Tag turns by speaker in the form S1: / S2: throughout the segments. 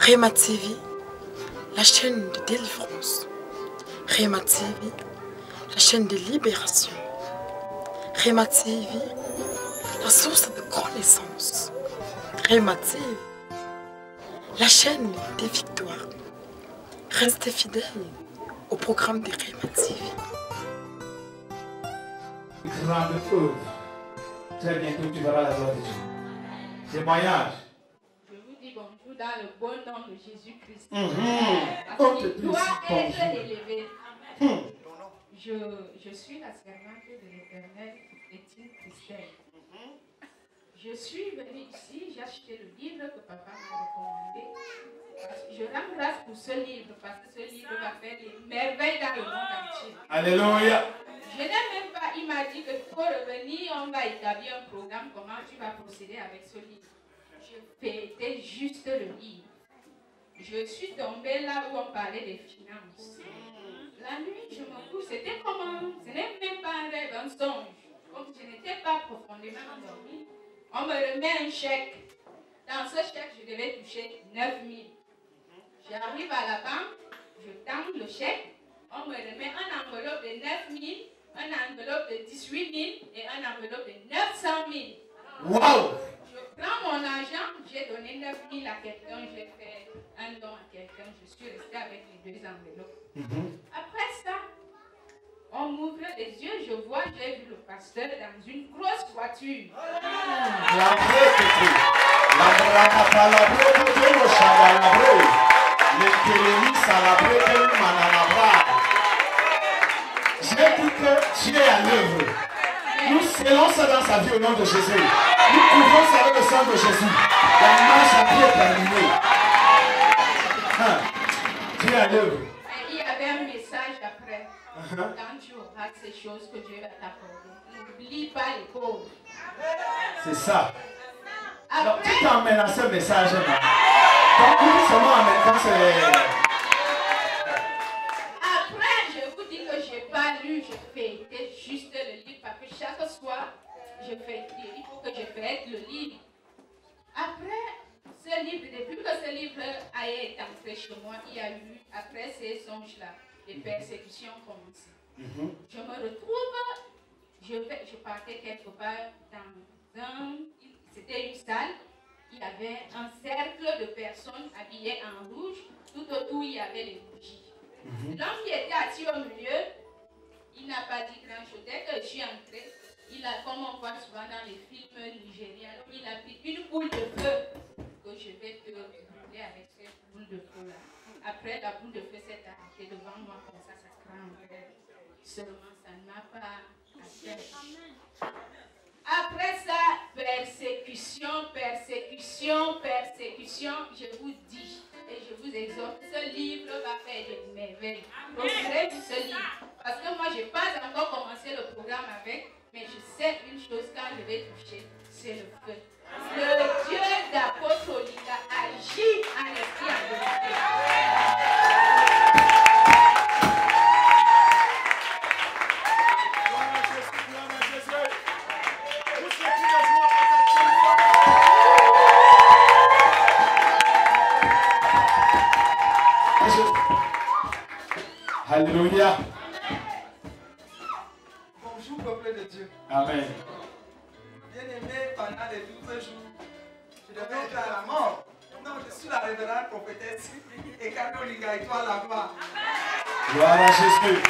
S1: Rema TV, la chaîne de délivrance. Rema TV, la chaîne de libération. Rema TV, la source de connaissance. Rema TV, la chaîne des victoires. Restez fidèles au programme de Rema TV.
S2: Grande œuvre. Très bientôt, tu verras la gloire de Dieu. Témoignage.
S3: Je vous dis bonjour dans le bon nom de Jésus-Christ.
S2: On te
S3: Il
S2: dit
S3: doit être
S2: bonjour.
S3: élevé. Je suis la servante de l'Éternel, Étienne Christelle. Je suis venue ici, j'ai acheté le livre que papa m'a recommandé. Je rends grâce pour ce livre parce que ce livre va faire des merveilles dans le monde entier.
S2: Alléluia.
S3: Je n'ai même pas, il m'a dit qu'il faut revenir, on va établir un programme, comment tu vas procéder avec ce livre. Je fêtais juste le livre. Je suis tombée là où on parlait des finances. La nuit, je me couche, c'était comment? Ce n'est même pas un rêve, un songe. Comme je n'étais pas profondément endormie, on me remet un chèque. Dans ce chèque, je devais toucher 9 000. J'arrive à la banque, je tends le chèque, on me remet une enveloppe de 9 000, une enveloppe de 18 000 et une enveloppe de 900 000.
S2: Waouh!
S3: Je prends mon argent, j'ai donné 9 000 à quelqu'un, j'ai fait un don à quelqu'un, je suis restée avec les deux enveloppes. Après ça, on m'ouvre les yeux, je vois, j'ai vu le pasteur dans une grosse voiture.
S2: J'ai dit que Dieu est à l'œuvre. Nous scellons ça dans sa vie au nom de Jésus. Nous couvrons ça avec le sang de Jésus. La marche à pied est terminée. Dieu est à l'œuvre.
S3: Et il y avait un message après. Quand tu auras ces choses que Dieu va t'accorder, n'oublie pas les pauvres.
S2: C'est ça. Donc
S3: Après,
S2: tu t'emmènes à ce message. Donc nous seulement en quand c'est...
S3: après, je vous dis que je n'ai pas lu, je fêtais juste le livre parce que chaque soir, je fais, il faut que je fête le livre. Après, ce livre, depuis que ce livre a été entré chez moi, il y a eu, après ces songes-là, les persécutions commencent. Je me retrouve, je partais quelque part dans c'était une salle, il y avait un cercle de personnes habillées en rouge, tout autour il y avait les bougies. L'homme qui était assis au milieu, il n'a pas dit grand-chose. Dès que je suis entrée, il a, comme on voit souvent dans les films nigériens, il a pris une boule de feu que je vais te brûler avec cette boule de feu-là. Après, la boule de feu s'est arrêtée devant moi comme ça crame. Seulement, ça ne m'a pas atteint. Après ça, persécution, je vous dis et je vous exhorte, ce livre va faire des merveilles. Procurez ce livre. Parce que moi, je n'ai pas encore commencé le programme avec, mais je sais une chose, quand je vais toucher, c'est le feu. Le Dieu d'apôtre Olika agit en esprit en vérité.
S2: Alléluia.
S4: Bonjour peuple de Dieu.
S2: Amen.
S4: Bien-aimé, pendant les 12 jours, je devais être à la mort. Non, je suis la révérende prophétesse et Catholica et toi là-bas.
S2: Gloire à Jésus.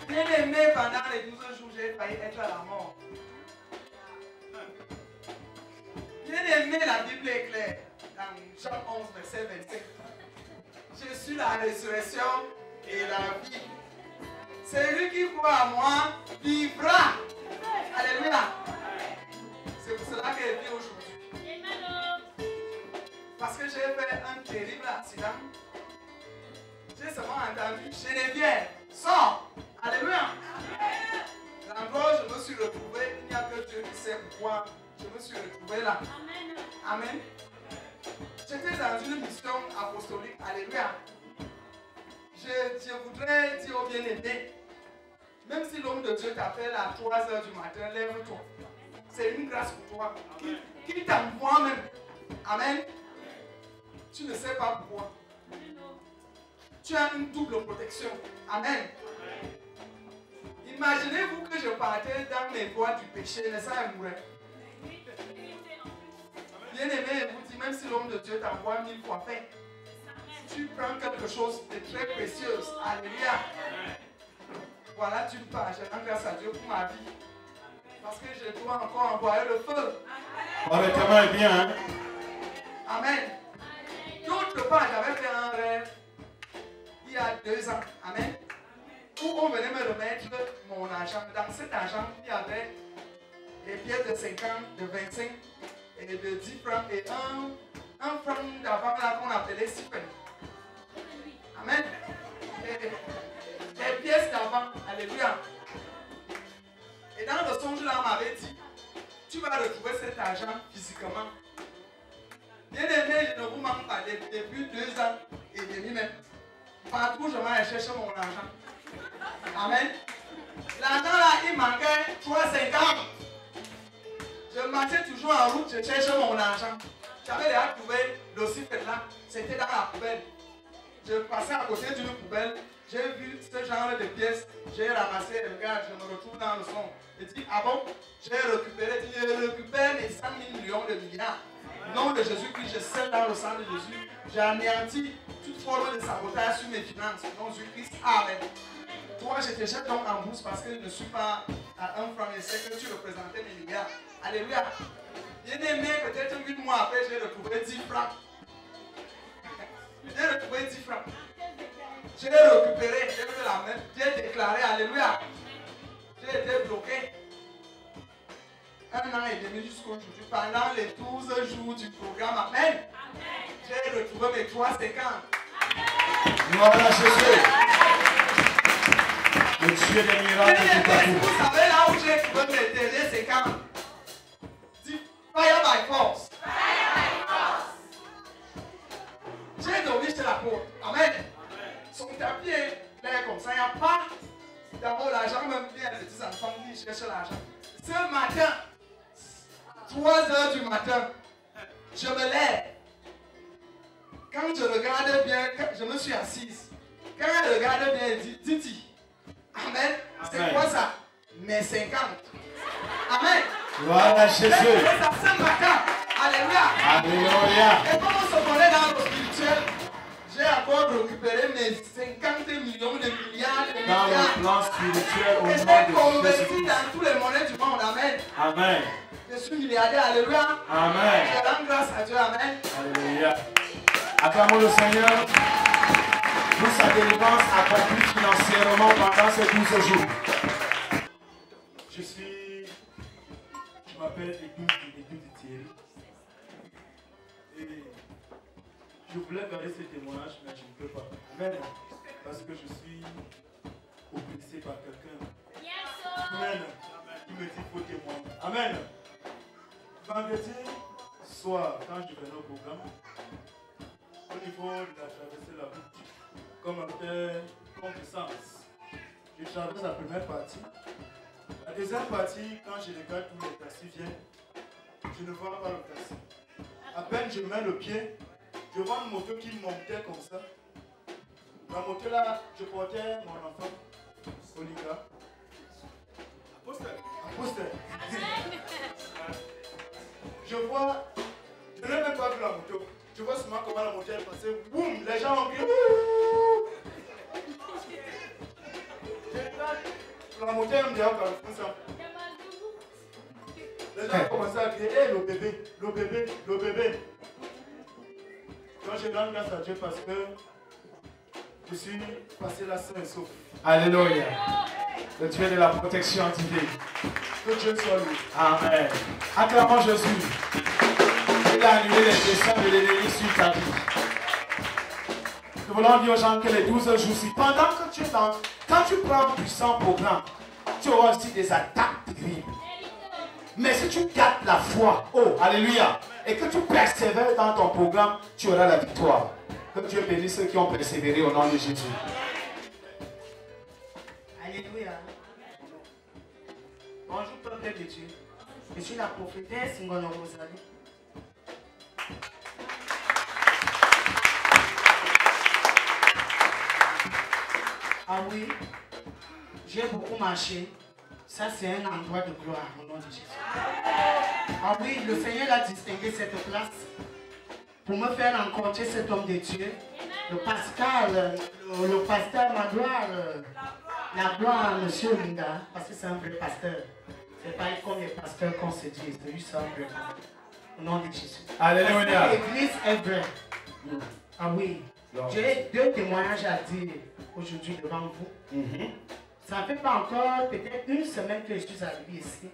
S4: Bien-aimé, pendant les 12 jours, j'ai failli être à la mort. Bien-aimé, la Bible est claire. Dans Jean 11, verset 27. Je suis la résurrection et la vie. Celui qui croit à moi vivra. Alléluia. C'est pour cela que je vis aujourd'hui. Parce que j'ai fait un terrible accident. J'ai seulement entendu Geneviève, sors. Alléluia. L'endroit où je me suis retrouvé, il n'y a que Dieu qui sait pourquoi je me suis retrouvé là. Amen. J'étais dans une mission apostolique. Alléluia. Je voudrais dire aux bien-aimés, même si l'homme de Dieu t'appelle à 3 h du matin, lève-toi. C'est une grâce pour toi. Qu'il t'envoie même. Amen. tu ne sais pas pourquoi. Tu as une double protection. Amen. Imaginez-vous que je partais dans mes voies du péché, mais ça mourrait. Bien aimé, vous dit, même si l'homme de Dieu t'envoie 1000 fois fait, tu prends quelque chose de très précieux. Alléluia. Voilà, tu pars. Je rends grâce à Dieu pour ma vie. Parce que je dois encore envoyer le feu.
S2: Honnêtement, est bien, hein?
S4: Amen. D'autre part, j'avais fait un rêve il y a 2 ans. Amen. Où on venait me remettre mon argent. Dans cet argent, il y avait des pièces de 50, de 25 et de 10 francs et un franc d'avant là qu'on appelait sipen. Amen. Les pièces d'avant. Alléluia. Et dans le songe là, on m'avait dit, tu vas retrouver cet argent physiquement. Bien aimé, je ne vous manque pas depuis 2 ans et demi même. Partout, je m'en cherché mon argent. Amen. L'argent là, il manquait 3,50. Je marchais toujours en route, je cherchais mon argent. J'avais déjà trouvé le sifflet là, c'était dans la poubelle. Je passais à côté d'une poubelle, j'ai vu ce genre de pièces, j'ai ramassé, regarde, je me retrouve dans le son. Je dis, ah bon, j'ai récupéré, je récupère les 100 000 millions de milliards. Au nom de Jésus-Christ, je scelle dans le sang de Jésus, j'ai anéanti toute forme de sabotage sur mes finances. Au nom de Jésus-Christ, amen. Toi, je te jette donc en bourse parce que je ne suis pas à 1 franc et c'est que tu représentais mes milliards. Alléluia. Bien aimé, peut-être 8 mois après, j'ai retrouvé 10 francs. J'ai retrouvé 10 francs. J'ai récupéré, j'ai fait la main, j'ai déclaré, alléluia. J'ai été bloqué. 1 an et demi jusqu'au jour. Pendant les 12 jours du programme, amen. J'ai retrouvé mes 3,50.
S2: Voilà Jésus. Le Dieu des miracles est partout.
S4: Vous savez là où j'ai trouvé mes derniers 50? Dis fire by force. J'ai dormi chez la porte. Amen. Son tapis est comme ça, il n'y a pas d'abord l'argent, même bien les petits enfants qui cherchent l'argent. Ce matin, 3 h du matin, je me lève. Quand je regarde bien, je me suis assise. Quand je regarde bien, dit Titi. Amen. C'est quoi ça? Mes 50. Amen.
S2: Voilà Jésus.
S4: Ça ce matin. Alléluia.
S2: Alléluia.
S4: Et comme on se connaît dans le spirituel, j'ai encore récupéré mes 50 millions de milliards de
S2: Dans
S4: milliards.
S2: le plan spirituel au
S4: Et
S2: nom
S4: j'ai
S2: de
S4: converti
S2: Jésus.
S4: dans tous les monnaies du monde. Amen.
S2: Amen.
S4: Je suis milliardaire. Alléluia.
S2: Amen.
S4: Je rends grâce à Dieu. Amen.
S2: Alléluia. Acclamons le Seigneur pour sa délivrance accomplie financièrement pendant ces 12 jours. Je m'appelle Edouard Thierry. Et je voulais garder ce témoignage, mais je ne peux pas. Amen. Parce que je suis oppressé par quelqu'un. Amen. Qui me dit qu'il faut témoigner. Amen. Vendredi soir, quand je venais au programme, au niveau de la traversée de la route, comme un contre-sens, je traverse la première partie. La deuxième partie, quand je regarde tous les taxis viennent, je ne vois pas le taxi. À peine je mets le pied, je vois une moto qui montait comme ça. La moto là, je portais mon enfant, Olika. Apostel. Je vois, je n'ai même pas vu la moto. Je vois seulement comment la moto est passée. Boum, les gens ont crié. La moto est dehors comme ça. Les gens ont commencé à crier, hé, le bébé, le bébé, le bébé. Donc je rends grâce à Dieu parce que je suis passé là sain et sauf. Alléluia. Le Dieu de la protection divine. Que Dieu soit loué. Amen. Acclamons Jésus. Il a annulé les desseins de l'ennemi sur ta vie. Nous voulons dire aux gens que les 12 jours-ci, pendant que tu es dans, quand tu prends un puissant programme, tu auras aussi des attaques terribles. Mais si tu gardes la foi, oh, alléluia, et que tu persévères dans ton programme, tu auras la victoire. Que Dieu bénisse ceux qui ont persévéré au nom de Jésus.
S5: Alléluia. Bonjour, peuple de Dieu. Je suis la prophétesse Ngono Rosalie. Ah oui, j'ai beaucoup marché. Ça, c'est un endroit de gloire au nom de Jésus. Ah oui, le Seigneur a distingué cette place pour me faire rencontrer cet homme de Dieu. Le pasteur Magloire, la gloire à Monsieur Linda, parce que c'est un vrai pasteur. C'est pas comme les pasteurs qu'on se dit, c'est juste un vrai pasteur. Au nom de Jésus.
S6: Alléluia.
S5: L'église est vraie. Ah oui. J'ai 2 témoignages à dire aujourd'hui devant vous. Ça ne fait pas encore peut-être 1 semaine que je suis arrivé ici.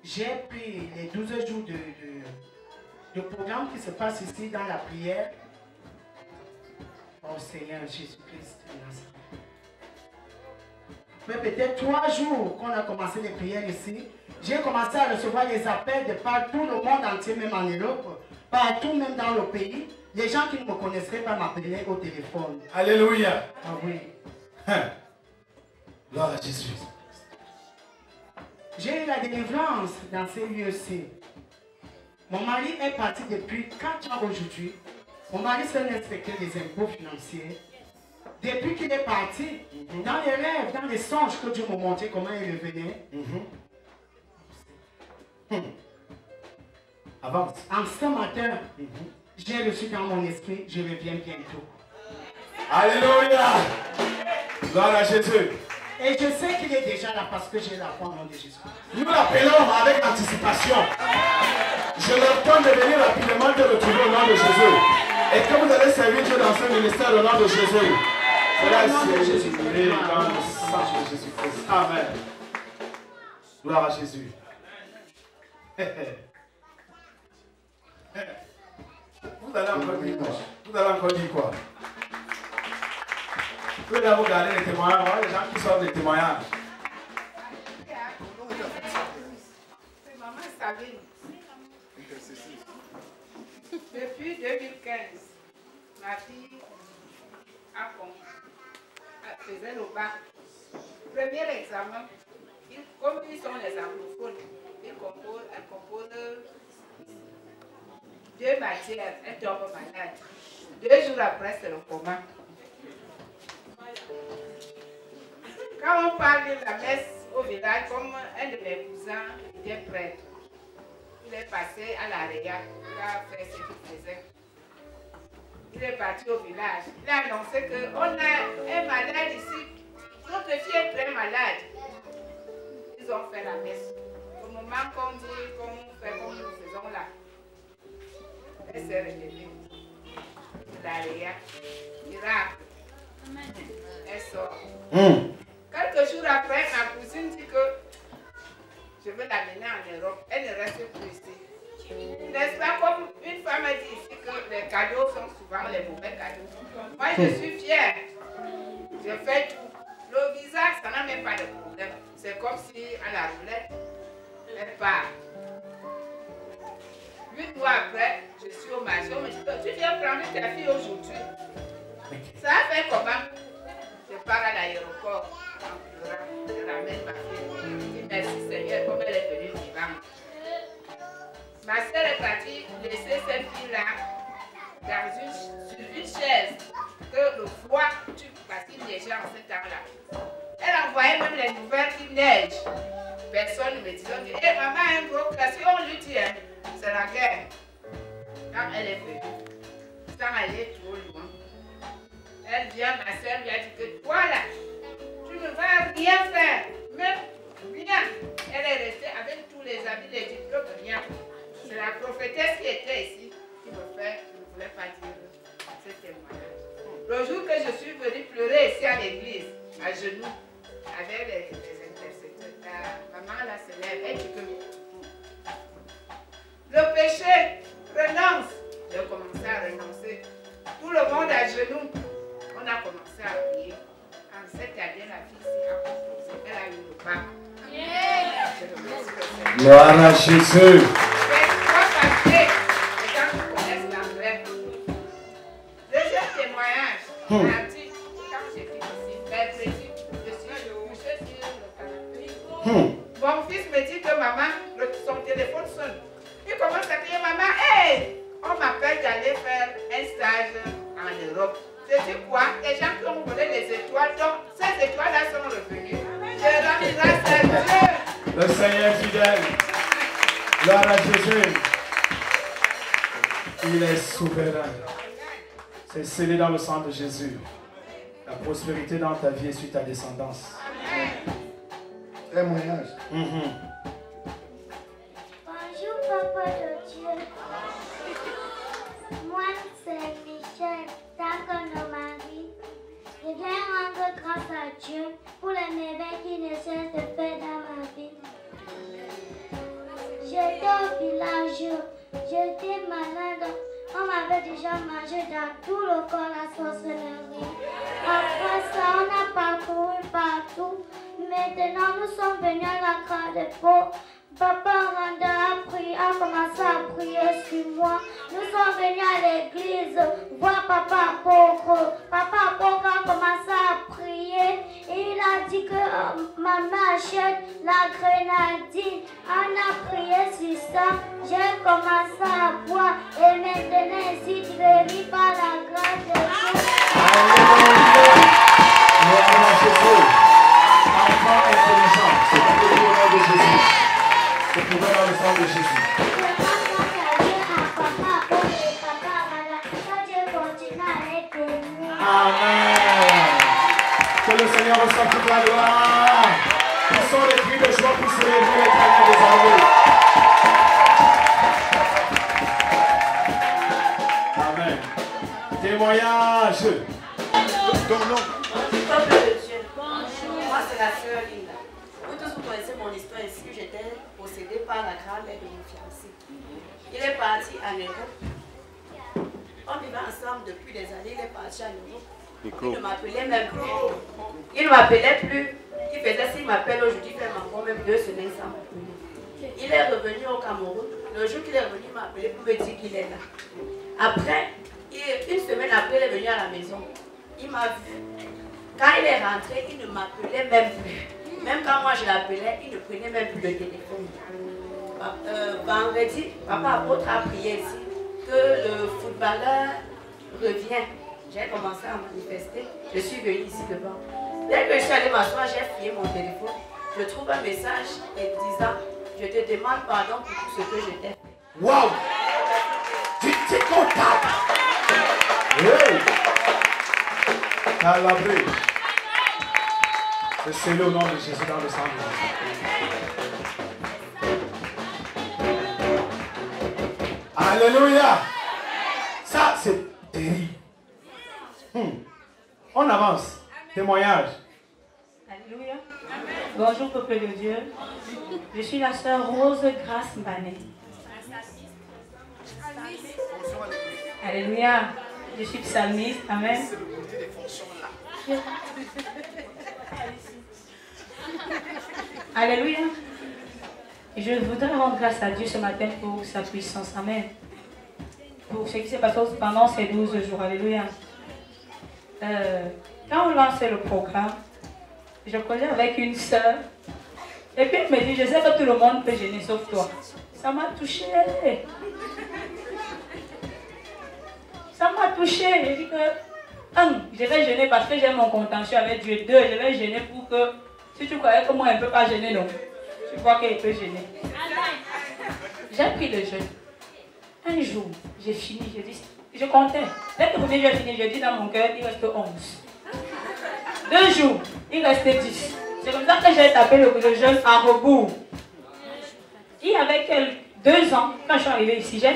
S5: J'ai pris les 12 jours de programme qui se passe ici dans la prière. Oh Seigneur Jésus-Christ. Mais peut-être 3 jours qu'on a commencé les prières ici, j'ai commencé à recevoir des appels de partout le monde entier, même en Europe, partout même dans le pays. Les gens qui ne me connaisseraient pas m'appelaient au téléphone.
S6: Alléluia.
S5: Ah oui.
S6: Gloire à Jésus.
S5: J'ai eu la délivrance dans ces lieux-ci. Mon mari est parti depuis 4 ans aujourd'hui. Mon mari, c'est un inspecteur des impôts financiers. Depuis qu'il est parti, dans les rêves, dans les songes que Dieu m'a montré comment il revenait,
S6: avance.
S5: En ce matin, j'ai reçu dans mon esprit, je reviens bientôt.
S6: Alléluia. Gloire à Jésus.
S5: Et je sais qu'il est déjà là parce que j'ai la foi au nom de Jésus.
S6: Nous l'appelons avec anticipation. Je leur donne de venir rapidement te retrouver au nom de Jésus. Et que vous allez servir Dieu dans ce ministère au nom de Jésus. Cela est dans le sang de Jésus-Christ. Amen. Gloire à Jésus. Vous allez encore dire quoi? Vous allez encore dire quoi? Vous allez regarder les témoignages, les gens qui sortent des témoignages.
S3: C'est maman Sabine. Depuis 2015, ma fille faisait le bac. Premier examen, comme ils sont les anglophones, elle compose 2 matières, elle tombe malade. 2 jours après, c'est le coma. Quand on parle de la messe au village, comme un de mes cousins était prêtre, il est passé à la Réa, il a fait ce qu'il faisait. Il est parti au village. Il a annoncé qu'on a un malade ici. Notre fille est très malade. Ils ont fait la messe. Au moment qu'on dit, qu'on fait comme nous faisons là, elle s'est réveillée. La Réa, miracle. Elle sort. Quelques jours après, ma cousine dit que je veux l'amener en Europe. Elle ne reste plus ici. N'est-ce pas comme une femme a dit ici que les cadeaux sont souvent les mauvais cadeaux. Moi, je suis fière. Je fais tout. Le visa, ça n'a même pas de problème. C'est comme si à la roulette, elle part. 8 mois après, je suis au marché. On me dit, tu viens prendre ta fille aujourd'hui. Ça a fait comment? Je pars à l'aéroport en pleurant. Je ramène ma fille. Je dis merci Seigneur, comme elle est venue vivante. Ma soeur est partie laisser cette fille-là sur une chaise que le froid tue parce qu'il neigeait en ce temps-là. Elle envoyait même les nouvelles qu'il neige. Personne ne me disait, hey, maman a un gros cas, si on lui dit, hein, c'est la guerre. Quand elle est venue, sans aller trop loin, elle vient, ma soeur lui a dit que toi là, tu ne vas rien faire, même rien. Elle est restée avec tous les habits, les diplômes, rien. C'est la prophétesse qui était ici qui me fait, je ne voulais pas dire ce témoignage. Le jour que je suis venue pleurer ici à l'église, à genoux, avec les intercesseurs, la maman là se lève, elle dit que le péché renonce. J'ai commencé à renoncer. Tout le monde à genoux, on a commencé à prier. En cette année, la fille ici a composé, elle a eu le bac.
S6: Gloire à Jésus.
S3: Deuxième témoignage, quand j'ai fini ici, mercredi, je suis couchée sur le canapé. Mon fils me dit que maman, son téléphone sonne. Il commence à crier, maman, hey, on m'appelle d'aller faire un stage en Europe.
S4: C'est quoi? Les gens qui ont volé les étoiles, donc ces étoiles-là sont revenues. Je rends grâce à Dieu.
S6: Le Seigneur est fidèle. Gloire à Jésus. Il est souverain. C'est scellé dans le sang de Jésus. La prospérité dans ta vie et sur ta descendance.
S7: Témoignage.
S8: Bonjour, Papa de Dieu. Moi, c'est Michel, D'accord de Marie. Je viens rendre grâce à Dieu pour les merveilles qu'il ne cesse de faire dans ma vie. J'étais au village, j'étais malade. On m'avait déjà mangé dans tout le corps la sorcellerie. Après ça, on a parcouru partout. Maintenant, nous sommes venus à la grande dépôt. Papa Randa a commencé à prier sur moi. Nous sommes venus à l'église voir Papa Apoko. Papa Apoko a commencé à prier. Et il a dit que maman achète la grenadine. On a prié sur ça. J'ai commencé à boire. Et maintenant, ici, guéri par la grâce de Dieu.
S6: Enfant intelligent, c'est pour le nom de Jésus. C'est pour dans le sang de Jésus. Amen. Que le Seigneur reçoive toute la gloire. Ils sont les cris de joie pour célébrer l'éternel des armées. Amen. Témoignage.
S7: Ton nom.
S9: Peuple de Dieu. Moi, c'est la sœur Linda. Vous tous, vous connaissez mon histoire ici. J'étais possédée par la grand-mère de mon fiancé. Il est parti en Europe. On vivait ensemble depuis des années. Il est parti en Europe. Il ne m'appelait même plus. Il ne m'appelait plus. Il faisait s'il m'appelle aujourd'hui, il fait encore même 2 semaines sans m'appeler. Il est revenu au Cameroun. Le jour qu'il est revenu, il m'a appelé pour me dire qu'il est là. Après, une semaine après, il est venu à la maison. Il m'a vu. Quand il est rentré, il ne m'appelait même plus. Même quand moi je l'appelais, il ne prenait même plus le téléphone. Vendredi, Papa Apôtre a prié ici que le footballeur revient. J'ai commencé à manifester. Je suis venue ici devant. Dès que je suis allée m'asseoir, j'ai fouillé mon téléphone. Je trouve un message disant je te demande pardon pour tout ce que je t'ai fait.
S6: Waouh! Tu t'es comptable! Hey! Calabré! C'est scellé au nom de Jésus dans le sang de Jésus. Alléluia! Ça, c'est terrible. On avance. Témoignage.
S10: Alléluia. Bonjour, peuple de Dieu. Je suis la sœur Rose Grâce Mbané. Alléluia. Je suis psalmiste. Amen. Alléluia. Je voudrais rendre grâce à Dieu ce matin pour sa puissance. Amen. Pour ce qui s'est passé pendant ces 12 jours. Alléluia. Quand on lançait le programme, je causais avec une sœur. Et puis elle me dit, je sais que tout le monde peut gêner sauf toi. Ça m'a touché. Ça m'a touché. J'ai dit que, je vais gêner parce que j'ai mon contentieux avec Dieu. 2, je vais gêner pour que, si tu croyais que moi, elle ne peut pas gêner, non. Tu vois qu'elle peut gêner. J'ai pris le jeûne. Un jour, j'ai fini, je comptais. Dès que j'ai fini, j'ai dit dans mon cœur, il reste 11. 2 jours, il restait 10. C'est comme ça que j'ai tapé le jeûne à rebours. Il y avait 2 ans, quand je suis arrivée ici, j'ai